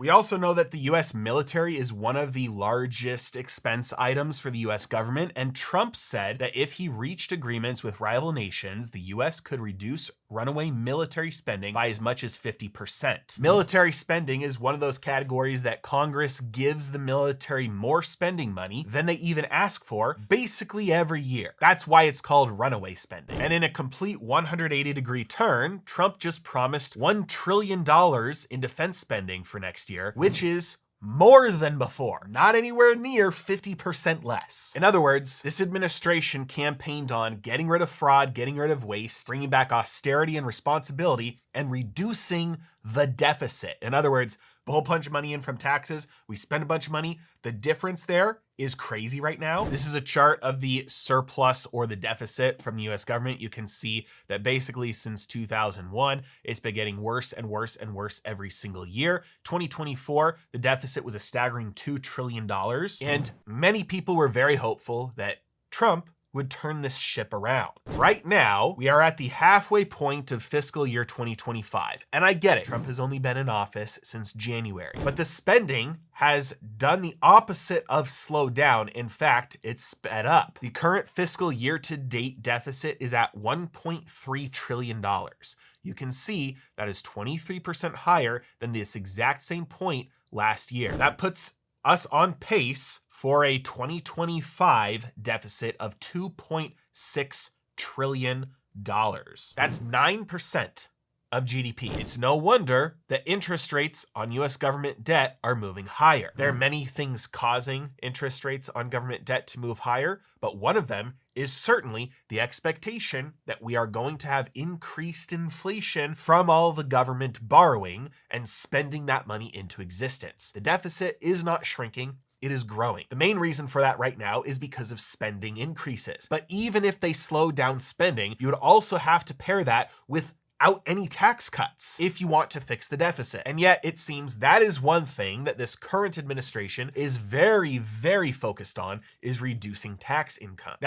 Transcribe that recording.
We also know that the US military is one of the largest expense items for the US government, and Trump said that if he reached agreements with rival nations, the US could reduce runaway military spending by as much as 50%. Military spending is one of those categories that Congress gives the military more spending money than they even ask for basically every year. That's why it's called runaway spending. And in a complete 180-degree turn, Trump just promised $1 trillion in defense spending for next year, which is more than before, not anywhere near 50% less. In other words, this administration campaigned on getting rid of fraud, getting rid of waste, bringing back austerity and responsibility, and reducing the deficit. In other words, a whole bunch of money in from taxes, we spend a bunch of money. The difference there is crazy right now. This is a chart of the surplus or the deficit from the US government. You can see that basically since 2001, it's been getting worse and worse and worse every single year. 2024, the deficit was a staggering $2 trillion. And many people were very hopeful that Trump would turn this ship around. Right now, we are at the halfway point of fiscal year 2025. And I get it, Trump has only been in office since January, but the spending has done the opposite of slow down. In fact, it's sped up. The current fiscal year to date deficit is at $1.3 trillion. You can see that is 23% higher than this exact same point last year. That puts us on pace for a 2025 deficit of $2.6 trillion. That's 9% of GDP. It's no wonder that interest rates on US government debt are moving higher. There are many things causing interest rates on government debt to move higher, but one of them is certainly the expectation that we are going to have increased inflation from all the government borrowing and spending that money into existence. The deficit is not shrinking. It is growing. The main reason for that right now is because of spending increases. But even if they slow down spending, you would also have to pair that without any tax cuts if you want to fix the deficit. And yet it seems that is one thing that this current administration is very, very focused on, is reducing tax income. Now,